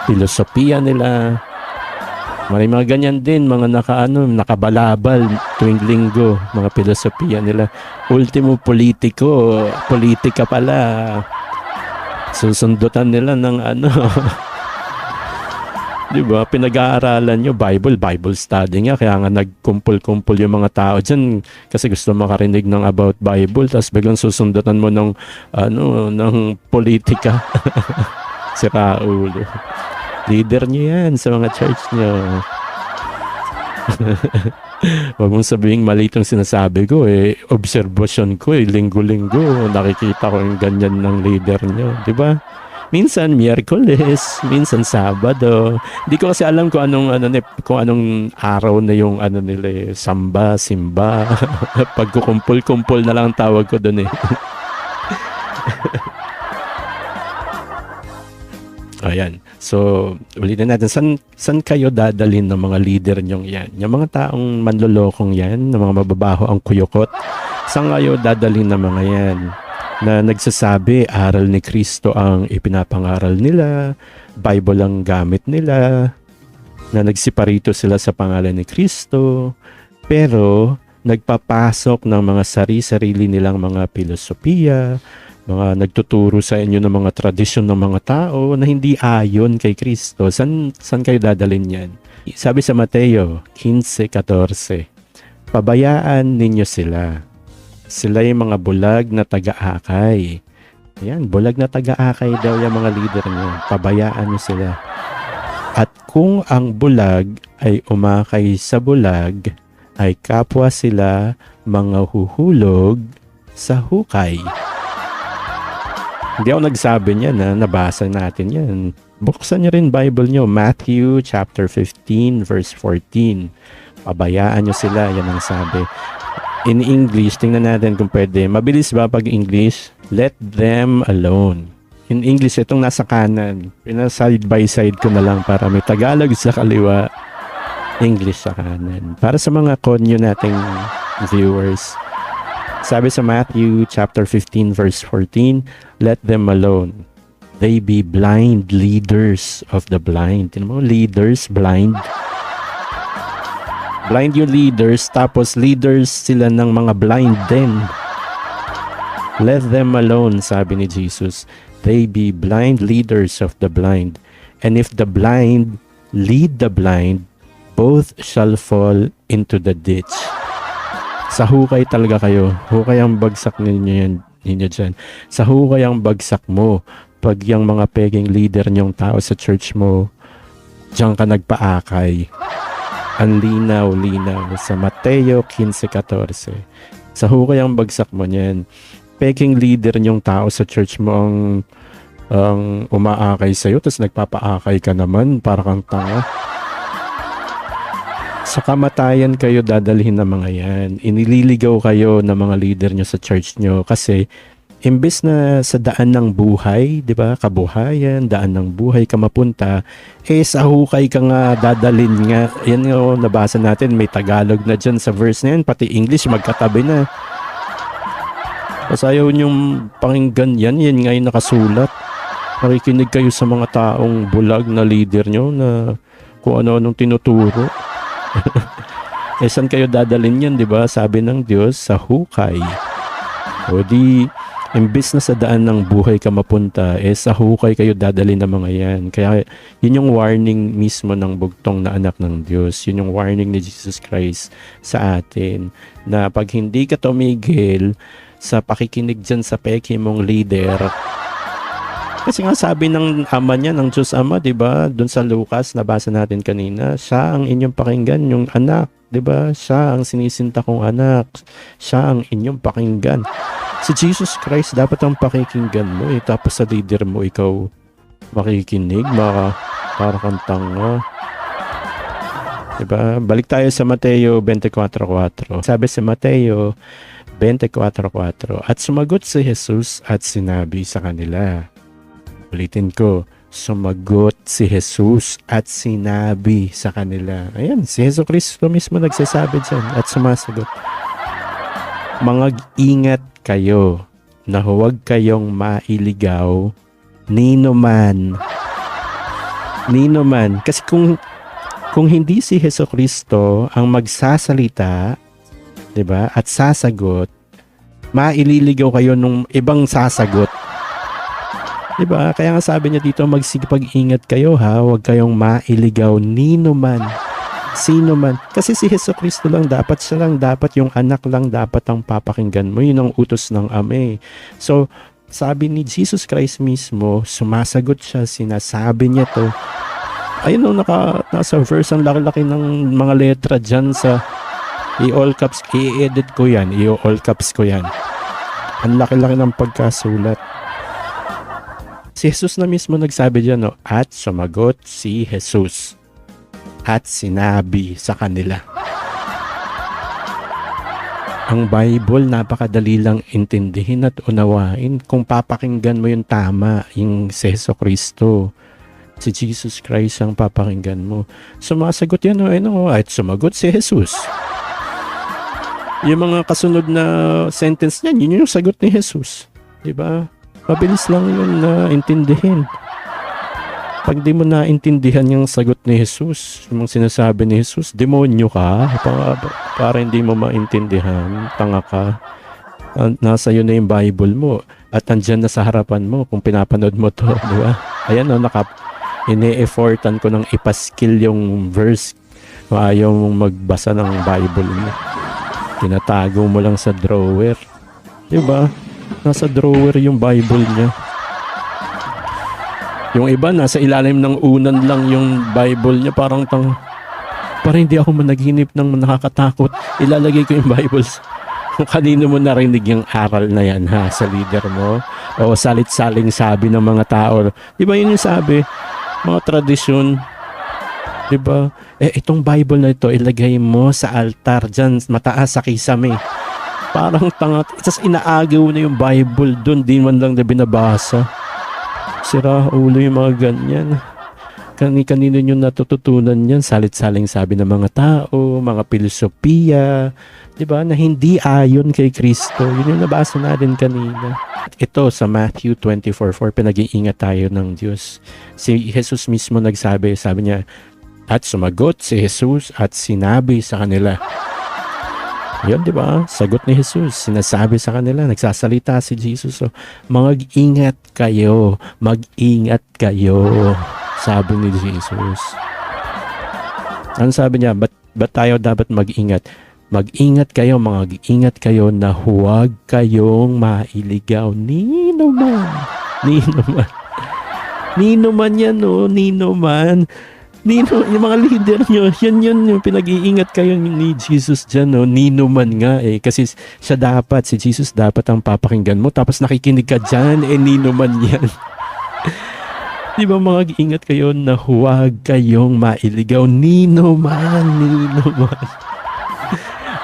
filosofiya nila. May mga ganyan din, mga nakabalabal tuwing linggo, mga filosofiya nila. Ultimo politiko, politika pala. Susundutan nila ng diba? Pinag-aaralan nyo, Bible study nga. Kaya nga nagkumpul-kumpul yung mga tao dyan kasi gusto makarinig ng about Bible. Tapos biglang susundatan mo ng, ng politika. Si Raulo. Leader nyo yan sa mga church nyo. Huwag mong sabihin mali itong sinasabi ko observation ko linggo-linggo nakikita ko yung ganyan ng leader nyo, diba? Minsan Miyerkules, minsan Sabado. Hindi ko kasi alam kung anong araw na yung nila samba, simba. Pagkukumpul-kumpul na lang ang tawag ko doon Ayan. So, ulitin natin. San kayo dadalhin ng mga leader nyong yan? Yung mga taong manlolokong yan, ng mga mababaho ang kuyukot, saan kayo dadalhin ng mga yan? Na nagsasabi, aral ni Kristo ang ipinapangaral nila, Bible ang gamit nila, na nagsiparito sila sa pangalan ni Kristo, pero nagpapasok ng mga sarili nilang mga filosofiya, mga nagtuturo sa inyo ng mga tradisyon ng mga tao na hindi ayon kay Kristo. San kayo dadalhin yan? Sabi sa Mateo 15:14, pabayaan ninyo sila. Sila yung mga bulag na taga-akay. Ayan, bulag na taga-akay daw yung mga leader niyo. Pabayaan niyo sila. At kung ang bulag ay umakay sa bulag, ay kapwa sila mga huhulog sa hukay. Hindi ako nagsabi niyan, nabasa natin yan. Buksan niyo rin Bible niyo, Matthew chapter 15 verse 14. Pabayaan niyo sila, yan ang sabi. In English, tingnan natin kung pwede. Mabilis ba pag English? Let them alone. In English, itong nasa kanan. Side by side ko na lang para may Tagalog sa kaliwa, English sa kanan. Para sa mga konyo nating viewers. Sabi sa Matthew chapter 15 verse 14, let them alone. They be blind leaders of the blind. Tingnan mo, leaders, blind. Blind yung leaders, tapos leaders sila ng mga blind din. Let them alone, sabi ni Jesus. They be blind leaders of the blind. And if the blind lead the blind, both shall fall into the ditch. Sa hukay talaga kayo. Hukay ang bagsak ninyo dyan. Sa hukay ang bagsak mo. Pag yung mga peging leader niyong tao sa church mo, diyan ka nagpaakay. Ang linaw sa Mateo 15:14. Sa hukay ang bagsak mo niyan. Peging leader niyong tao sa church mo ang umaakay sa'yo, tapos nagpapaakay ka naman, para kang tanga. Sa kamatayan kayo dadalhin ng mga yan. Inililigaw kayo ng mga leader nyo sa church nyo kasi imbes na sa daan ng buhay, di ba, kabuhayan, daan ng buhay ka mapunta, sa hukay ka nga dadalhin nga. Yan nga, nabasa natin, may Tagalog na dyan sa verse na yan, pati English magkatabi na. Kasi ayaw nyong pakinggan yan nga yung nakasulat. Makikinig kayo sa mga taong bulag na leader nyo na kung ano-anong tinuturo. Saan kayo dadalhin yan, di ba? Sabi ng Diyos, sa hukay. O di, imbis na sa daan ng buhay ka mapunta, sa hukay kayo dadalhin ng mga yan. Kaya, yun yung warning mismo ng bugtong na anak ng Diyos. Yun yung warning ni Jesus Christ sa atin. Na pag hindi ka tumigil sa pakikinig dyan sa peke mong leader, kasi nga sabi ng ama niya, ng Diyos Ama, 'di ba? Doon sa Lucas nabasa natin kanina, siya ang inyong pakinggan, yung anak, 'di ba? Siya ang sinisinta kong anak. Siya ang inyong pakinggan. Si Jesus Christ dapat ang pakikinggan mo, tapos sa leader mo ikaw makikinig, para kang tanga. 'Di ba? Balik tayo sa Mateo 24:4. Sabi sa Mateo 24:4, at sumagot si Jesus at sinabi sa kanila. Ulitin ko, sumagot si Jesus at sinabi sa kanila. Ayan, si Jesu Cristo mismo nagsasabi dyan at sumasagot. Mag-ingat kayo na huwag kayong mailigaw nino man. Kasi kung hindi si Jesu Cristo ang magsasalita, 'di ba? At sasagot, maililigaw kayo nung ibang sasagot. Diba? Kaya nga sabi niya dito, magsipag-ingat kayo ha, huwag kayong mailigaw nino man, sino man. Kasi si Hesus Kristo lang dapat, siya lang dapat, yung anak lang dapat ang papakinggan mo. Yun ang utos ng Ama. So, sabi ni Jesus Christ mismo, sumasagot siya, sinasabi niya to. Ayun, nasa verse, ang laki-laki ng mga letra dyan sa i-all caps, i-edit ko yan, i-all caps ko yan. Ang laki-laki ng pagkasulat. Si Jesus na mismo nagsabi dyan, no? At sumagot si Jesus at sinabi sa kanila. Ang Bible, napakadali lang intindihin at unawain kung papakinggan mo yung tama, yung si Jesu Kristo. Si Jesus Christ ang papakinggan mo. Sumasagot yan, at sumagot si Jesus. Yung mga kasunod na sentence niyan, yun yung sagot ni Jesus. Diba? Mabilis lang yun na intindihin. Pag di mo naintindihan yung sagot ni Jesus, yung sinasabi ni Jesus, demonyo ka, para hindi mo maintindihan, tanga ka. Nasa yun na yung Bible mo at andyan na sa harapan mo kung pinapanood mo to, di ba? Ayan, ini-effortan ko ng ipaskill yung verse. Ayaw mong magbasa ng Bible mo. Tinatago mo lang sa drawer. Di ba? Nasa drawer yung Bible niya. Yung iba, nasa ilalim ng unan lang yung Bible niya. Parang hindi ako managinip ng nakakatakot. Ilalagay ko yung Bible. Kung kanino mo narinig yung aral na yan, ha? Sa leader mo? O salit-saling sabi ng mga tao. Di ba yun yung sabi? Mga tradisyon. Di ba? Itong Bible na ito, ilagay mo sa altar dyan, mataas sa kisame. Parang tanga. Tapos inaagaw na yung Bible doon. Di man lang na binabasa. Sira ulo yung mga ganyan. Kanino nyo natututunan yan? Salit-saling sabi ng mga tao, mga filosofiya. Diba? Na hindi ayon kay Kristo. Yun yung nabasa natin kanina. Ito sa Matthew 24:4, pinag-iingat tayo ng Diyos. Si Jesus mismo nagsabi, sabi niya, at sumagot si Jesus at sinabi sa kanila. Yun, di ba? Sagot ni Jesus. Sinasabi sa kanila. Nagsasalita si Jesus. So, mag-ingat kayo. Mag-ingat kayo. Sabi ni Jesus. Ano sabi niya? Ba't tayo dapat mag-ingat? Mag-ingat kayo na huwag kayong mailigaw. Nino man. Nino man yan, oh. Nino man. Yung mga leader nyo, yun yung pinag-iingat kayo ni Jesus dyan, no? Nino man nga eh. Kasi si Jesus dapat ang papakinggan mo. Tapos nakikinig ka dyan, nino man yan. Di ba mag-ingat kayo na huwag kayong mailigaw. Nino man.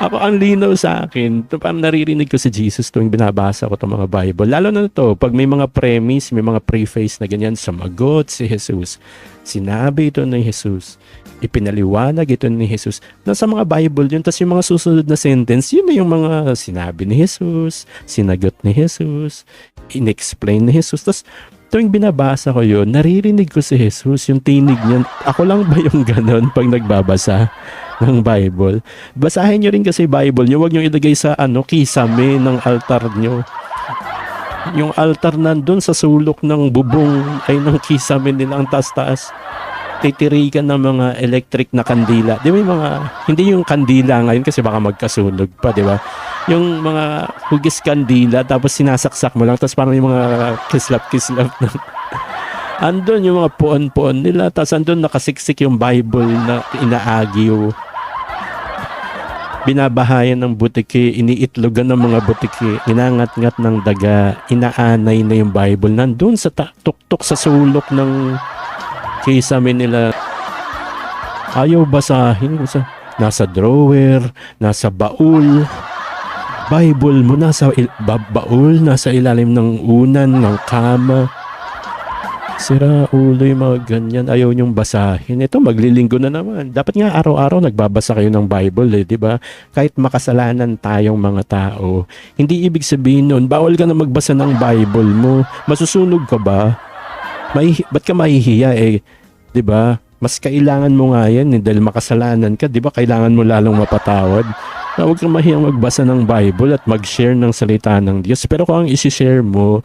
Ako, ang linaw sa akin, parang naririnig ko si Jesus tuwing binabasa ko itong mga Bible. Lalo na ito, pag may mga premise, may mga preface na ganyan, sumagot si Jesus. Sinabi ito ni Jesus. Ipinaliwanag ito ni Jesus. Nasa mga Bible yun. Tapos yung mga susunod na sentence, yun na yung mga sinabi ni Jesus, sinagot ni Jesus, in-explain ni Jesus. Tapos tuwing binabasa ko yun, naririnig ko si Jesus, yung tinig niya. Ako lang ba yung ganon pag nagbabasa ng Bible? Basahin nyo rin kasi Bible nyo. Huwag nyo ilagay sa kisame ng altar nyo. Yung altar nandun sa sulok ng bubong ay ng kisame nila ang taas-taas. Titirikan ng mga electric na kandila. Di ba yung mga, hindi yung kandila ngayon kasi baka magkasunog pa, di ba? Yung mga hugis kandila tapos sinasaksak mo lang tapos parang yung mga kislap-kislap na andun yung mga puon-puon nila tapos andun nakasiksik yung Bible na inaagiw. Binabahayan ng butiki, iniitlogan ng mga butiki, inangat-ngat ng daga, inaanay na yung Bible. Nandun sa tuktok sa sulok ng kisame nila. Ayaw basahin. Nasa drawer, nasa baul. Bible mo nasa baul, nasa ilalim ng unan, ng kama. Sira ulo yung mga ganyan. Ayaw niyong basahin. Ito, maglilinggo na naman. Dapat nga araw-araw nagbabasa kayo ng Bible, di ba? Kahit makasalanan tayong mga tao. Hindi ibig sabihin nun, bawal ka na magbasa ng Bible mo. Masusunog ka ba? Ba't ka mahihiya eh? Di ba? Mas kailangan mo nga yan dahil makasalanan ka. Di ba? Kailangan mo lalong mapatawad. Huwag kang mahiyang magbasa ng Bible at mag-share ng salita ng Diyos. Pero kung ang isi-share mo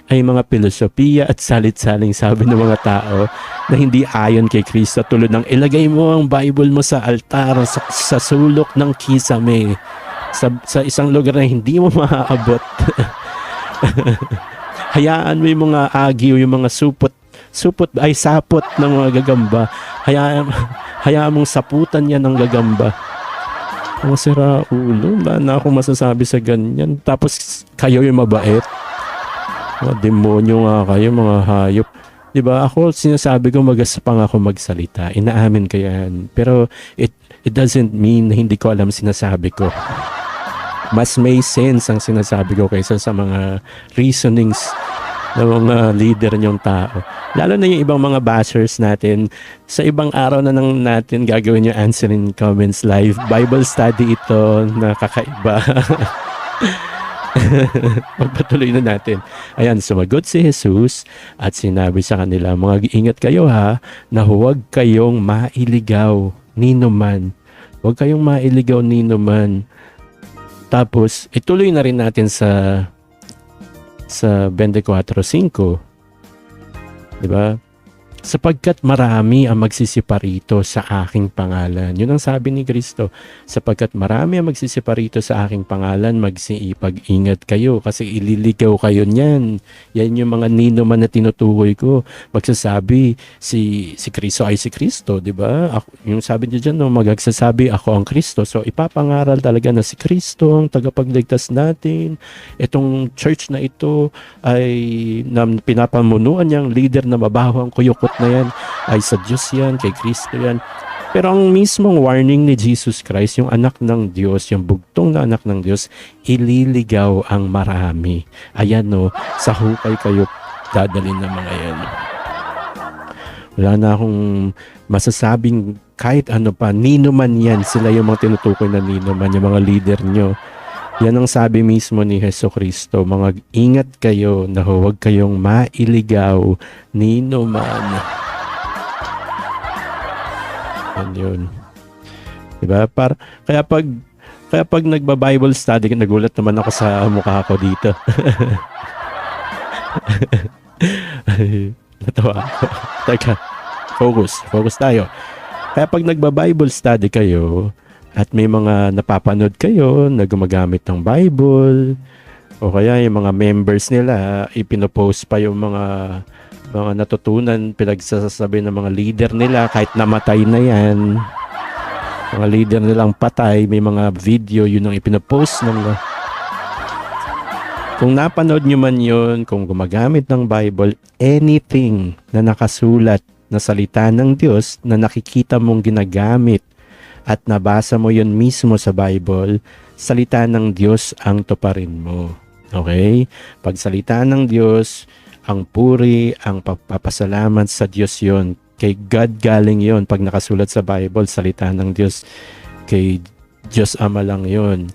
ay mga filosofiya at salit-saling sabi ng mga tao na hindi ayon kay Kristo, tulad ng ilagay mo ang Bible mo sa altar, sa sulok ng kisame, sa isang lugar na hindi mo maaabot. Hayaan mo yung mga agiw, yung mga sapot ng mga gagamba. Hayaan mong saputan yan ng gagamba. Ang sira ulo, wala na akong masasabi sa ganyan. Tapos kayo yung mabait. Mga demonyo nga kayo, mga hayop. Diba? Ako, sinasabi ko magaspang ako magsalita. Inaamin ko yan. Pero it doesn't mean na hindi ko alam sinasabi ko. Mas may sense ang sinasabi ko kaysa sa mga reasonings ng mga leader niyong tao. Lalo na yung ibang mga bashers natin. Sa ibang araw na nang natin gagawin yung answering comments live. Bible study ito na kakaiba. Magpatuloy na natin. Ayan, sumagot si Jesus at sinabi sa kanila, ingat kayo ha, na huwag kayong mailigaw nino man. Huwag kayong mailigaw nino man. Tapos, ituloy na rin natin sa 24:5. Diba? Sapagkat marami ang magsisiparito sa aking pangalan. Yun ang sabi ni Kristo. Sapagkat marami ang magsisiparito sa aking pangalan, magsipag-ingat kayo kasi ililigaw kayo niyan. Yan yung mga nino man na tinutukoy ko. Magsasabi si Kristo ay si Kristo, di ba? Yung sabi niya dyan, magsasabi ako ang Kristo. So ipapangaral talaga na si Kristo ang tagapagligtas natin. Itong church na ito ay pinapamunuan niyang leader na mabaho ang kuyukot na yan ay sa Diyos yan, kay Kristo yan. Pero ang mismong warning ni Jesus Christ, yung anak ng Diyos, yung bugtong na anak ng Diyos, ililigaw ang marami. Ayan sa hukay kayo dadalhin ng mga yan. Wala na akong masasabing kahit ano pa, nino man yan, sila yung mga tinutukoy na nino man, yung mga leader nyo. Yan ang sabi mismo ni Hesus Kristo, ingat kayo na huwag kayong mailigaw nino man. Yun. Diba? Kaya pag nagba-Bible study, nagulat naman ako sa mukha ko dito. Natawa ako. Teka, focus tayo. Kaya pag nagba-Bible study kayo at may mga napapanood kayo na gumagamit ng Bible o kaya yung mga members nila, ipinopost pa yung mga natutunan, pinagsasabi ng mga leader nila kahit namatay na yan. Mga leader nilang patay, may mga video, yun ang ipinopost ng... Kung napanood nyo man yun, kung gumagamit ng Bible, anything na nakasulat na salita ng Diyos na nakikita mong ginagamit at nabasa mo yun mismo sa Bible, salita ng Diyos ang tuparin mo. Okay? Pag salita ng Diyos, ang puri, ang pagpapasalamat sa Diyos yun. Kay God galing yun. Pag nakasulat sa Bible, salita ng Diyos. Kay Diyos Ama lang yun.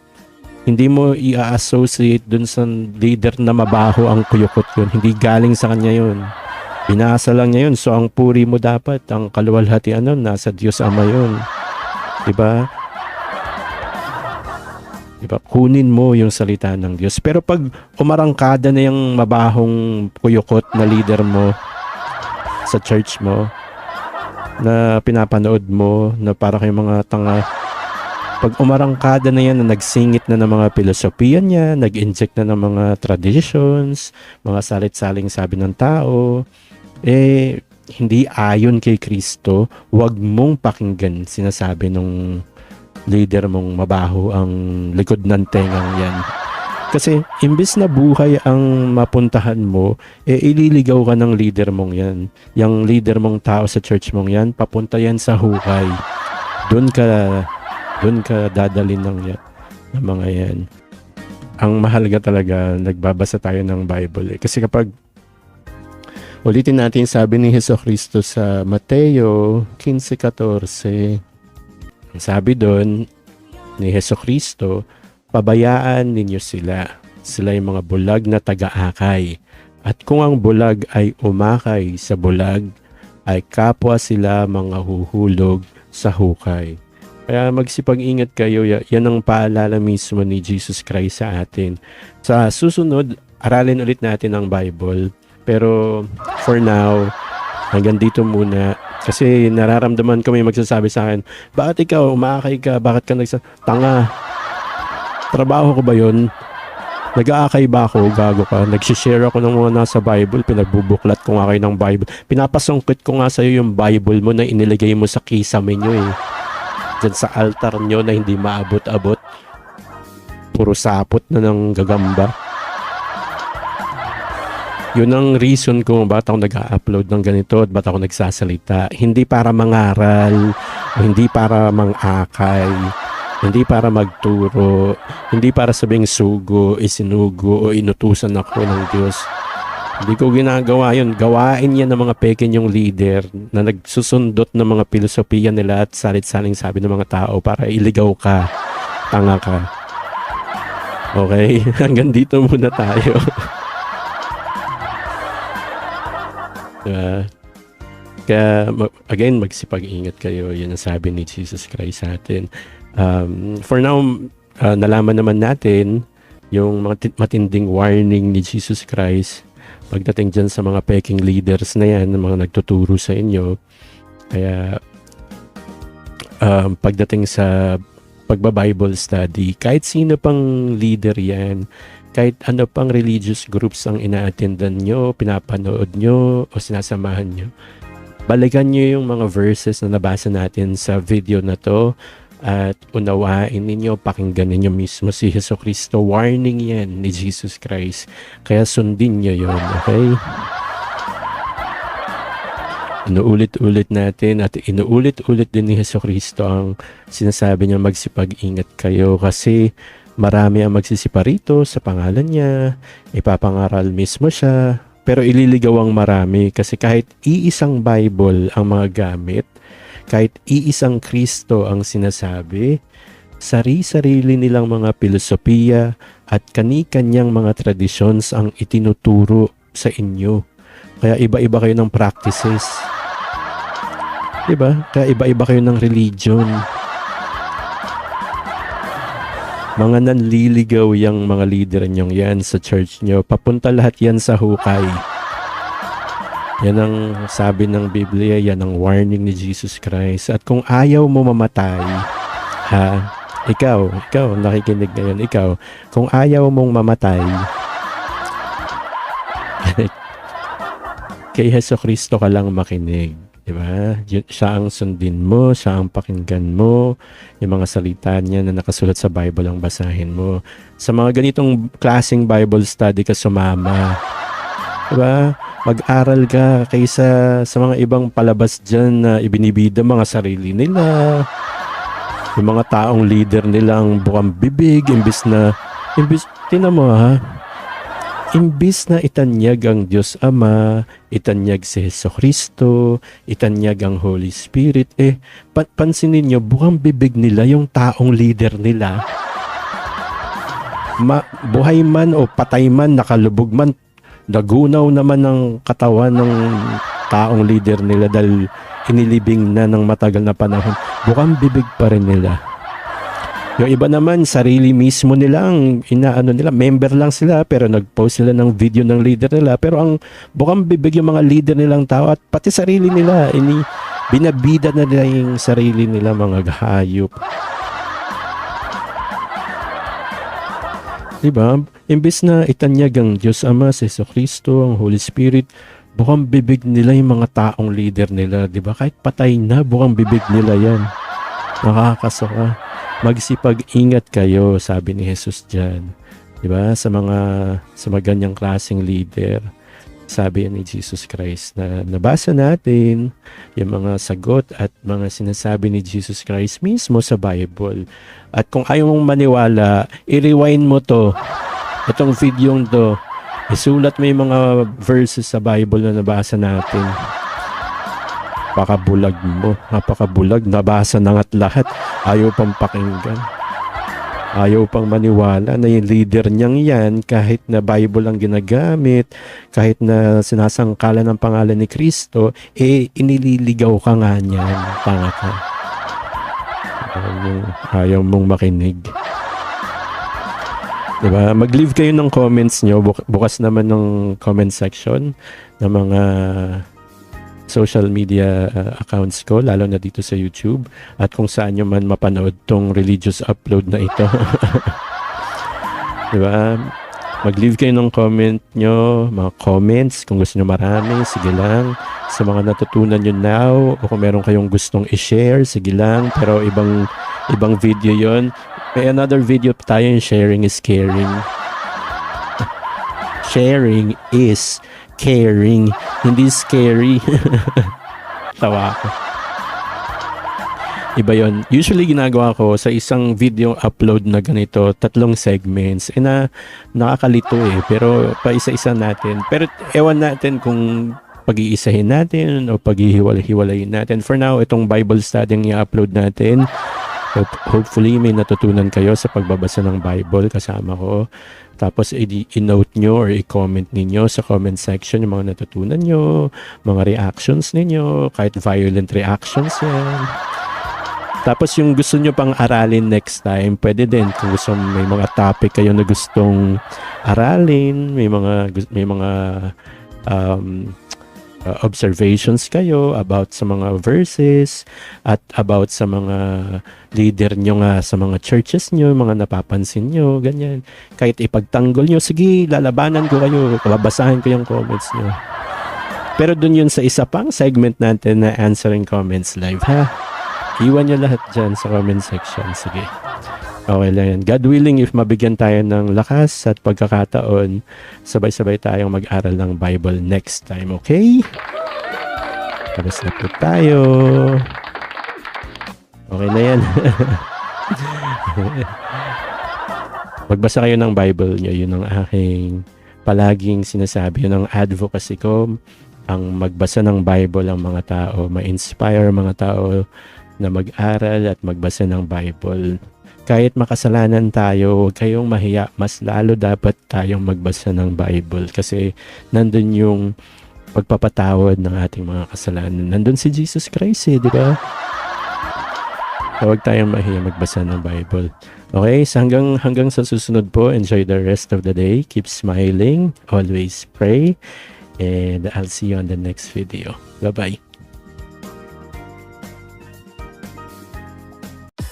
Hindi mo i-associate dun sa leader na mabaho ang kuyukot yun. Hindi galing sa kanya yun. Binasa lang niya yun. So, ang puri mo dapat, ang kaluwalhatian nun, nasa Diyos Ama yun. Diba? Diba? Kunin mo yung salita ng Diyos. Pero pag umarangkada na yung mabahong kuyukot na leader mo sa church mo, na pinapanood mo, na para kayong mga tanga, pag umarangkada na yan, na nagsingit na ng mga filosofiya niya, nag-inject na ng mga traditions, mga salit-saling sabi ng tao, hindi ayon kay Kristo, wag mong pakinggan sinasabi ng leader mong mabaho ang likod ng tengang yan. Kasi imbes na buhay ang mapuntahan mo, ililigaw ka ng leader mong yan. Yung leader mong tao sa church mong yan, papunta yan sa hukay. Doon ka dadalin ng mga yan. Ang mahalaga talaga, nagbabasa tayo ng Bible. Kasi kapag ulitin natin sabi ni Jesucristo sa Mateo 15:14, sabi doon ni Jesucristo, pabayaan ninyo sila. Sila yung mga bulag na taga-akay. At kung ang bulag ay umakay sa bulag, ay kapwa sila mga huhulog sa hukay. Kaya magsipag-ingat kayo. Yan ang paalala mismo ni Jesus Christ sa atin. Sa susunod, aralin ulit natin ang Bible. Pero for now, hanggang dito muna. Kasi nararamdaman ko may magsasabi sa akin, bakit ikaw, umakay ka, bakit ka tanga? Trabaho ko ba yun? Nag-aakay ba ako? Gago ka. Nag-share ako ng mga nasa Bible, pinagbubuklat ko nga kayo ng Bible. Pinapasungkit ko nga sa'yo yung Bible mo na inilagay mo sa kisame nyo eh. Diyan sa altar nyo na hindi maabot-abot. Puro sapot na ng gagamba. Yun ang reason ko ba't ako nag-upload ng ganito at ba't ako nagsasalita. Hindi para mangaral, o hindi para mangakay, hindi para magturo, hindi para sabing sugo, isinugo, o inutusan ako ng Diyos. Hindi ko ginagawa yun. Gawain yan ng mga peke yung leader na nagsusundot ng mga filosofiya nila at salit-saling sabi ng mga tao para iligaw ka, tanga ka. Okay? Hanggang dito muna tayo. Kaya again, magsipag-ingat kayo. Yan ang sabi ni Jesus Christ sa atin. For now, nalaman naman natin yung matinding warning ni Jesus Christ pagdating dyan sa mga peking leaders na yan, mga nagtuturo sa inyo. Kaya pagdating sa pagba-Bible study, kahit sino pang leader yan, kahit ano pang religious groups ang ina-attendan nyo, pinapanood nyo, o sinasamahan nyo, balikan nyo yung mga verses na nabasa natin sa video na to at unawain ninyo, pakinggan ninyo mismo si Jesucristo. Warning yan ni Jesus Christ. Kaya sundin nyo yun, okay? Inuulit-ulit natin at inuulit-ulit din ni Jesucristo ang sinasabi niya, magsipag-ingat kayo kasi marami ang magsisipa rito sa pangalan niya, ipapangaral mismo siya, pero ililigaw ang marami kasi kahit iisang Bible ang mga gamit, kahit iisang Kristo ang sinasabi, sari-sarili nilang mga filosofiya at kani-kanyang mga traditions ang itinuturo sa inyo. Kaya iba-iba kayo ng practices. Diba? Kaya iba-iba kayo ng religion. Mga nanliligaw yung mga leader nyong yan sa church nyo. Papunta lahat yan sa hukay. Yan ang sabi ng Biblia, yan ang warning ni Jesus Christ. At kung ayaw mo mamatay, ikaw, nakikinig ngayon, ikaw, kung ayaw mong mamatay, kay Jesucristo ka lang makinig. Diba? Siya ang sundin mo, siya ang pakinggan mo, yung mga salita niya na nakasulat sa Bible ang basahin mo. Sa mga ganitong klaseng Bible study ka sumama. Diba? Mag-aral ka kaysa sa mga ibang palabas dyan na ibinibida mga sarili nila. Yung mga taong leader nila ang bukang bibig, tinan mo imbis na itanyag ang Diyos Ama, itanyag si Jesucristo, itanyag ang Holy Spirit, pansinin nyo, bukang bibig nila yung taong leader nila. Buhay man o patay man, nakalubog man, nagunaw naman ang katawan ng taong leader nila dahil inilibing na ng matagal na panahon. Bukang bibig pa rin nila. Yung iba naman, sarili mismo nila ang nila, member lang sila pero nag-post sila ng video ng leader nila. Pero ang bukang bibig yung mga leader nilang tao at pati sarili nila, binabida na nila yung sarili nila, mga hayop. Diba? Imbes na itanyag ang Diyos Ama, si Jesucristo, ang Holy Spirit, bukang bibig nila yung mga taong leader nila. Diba? Kahit patay na, bukang bibig nila yan. Nakakasoka. Magsipag-ingat kayo, sabi ni Jesus dyan. Diba? Sa mga ganyang klaseng leader. Sabi ni Jesus Christ na nabasa natin yung mga sagot at mga sinasabi ni Jesus Christ mismo sa Bible. At kung ayaw mong maniwala, i-rewind mo to. Itong video to. Isulat mo yung mga verses sa Bible na nabasa natin. Napakabulag mo. Napakabulag. Nabasa na nga't lahat. Ayaw pang pakinggan. Ayaw pang maniwala na yung leader niyang yan, kahit na Bible ang ginagamit, kahit na sinasangkalan ng pangalan ni Kristo, inililigaw ka nga niyan. Tanga ka. Ayaw mong makinig. Diba? Mag-leave kayo ng comments nyo. Bukas naman ng comment section ng mga social media accounts ko, lalo na dito sa YouTube at kung saan nyo man mapanood tong religious upload na ito. Diba? Mag-leave kayo ng comment nyo, mga comments, kung gusto nyo marami, sige lang. Sa mga natutunan nyo now, o kung meron kayong gustong i-share, sige lang. Pero ibang video yon. May another video tayo, yung sharing is caring. Sharing is caring, hindi scary. Tawa ako. Iba yon. Usually ginagawa ko sa isang video upload na ganito, 3 segments. Nakakalito pero pa isa-isa natin. Pero ewan natin kung pag-iisahin natin o pag-ihiwalay-hiwalayin natin. For now, itong Bible study ang i-upload natin. Hopefully may natutunan kayo sa pagbabasa ng Bible kasama ko. Tapos i-note nyo or i-comment ninyo sa comment section yung mga natutunan nyo, mga reactions ninyo, kahit violent reactions yan. Tapos yung gusto nyo pang aralin next time, pwede din. Kung gusto may mga topic kayo na gustong aralin, may mga observations kayo about sa mga verses at about sa mga leader nyo nga sa mga churches nyo, mga napapansin nyo, ganyan. Kahit ipagtanggol nyo, sige, lalabanan ko kayo, babasahin ko yung comments nyo. Pero dun yun sa isa pang segment natin na answering comments live, ha? Iwan nyo lahat dyan sa comment section, sige. Okay lang yan. God willing, if mabigyan tayo ng lakas at pagkakataon, sabay-sabay tayong mag-aral ng Bible next time, okay? Tapos na po tayo. Okay na yan. Magbasa kayo ng Bible nyo. Yun ang aking palaging sinasabi. Yun ang advocacy ko. Ang magbasa ng Bible ang mga tao. Ma-inspire mga tao na mag-aral at magbasa ng Bible. Kahit makasalanan tayo, huwag kayong mahiya. Mas lalo dapat tayong magbasa ng Bible kasi nandun yung pagpapatawad ng ating mga kasalanan. Nandun si Jesus Christ di ba? Huwag tayong mahiya magbasa ng Bible. Okay, so hanggang sa susunod po, enjoy the rest of the day. Keep smiling. Always pray. And I'll see you on the next video. Bye-bye.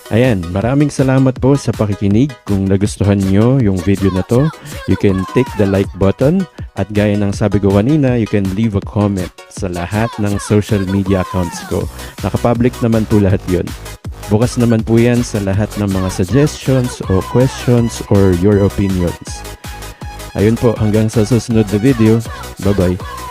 Ayan, maraming salamat po sa pakikinig. Kung nagustuhan nyo yung video na to, you can click the like button. At gaya ng sabi ko kanina, you can leave a comment sa lahat ng social media accounts ko. Nakapublic naman po lahat yun. Bukas naman po yan sa lahat ng mga suggestions o questions or your opinions. Ayun po, hanggang sa susunod na video. Bye-bye.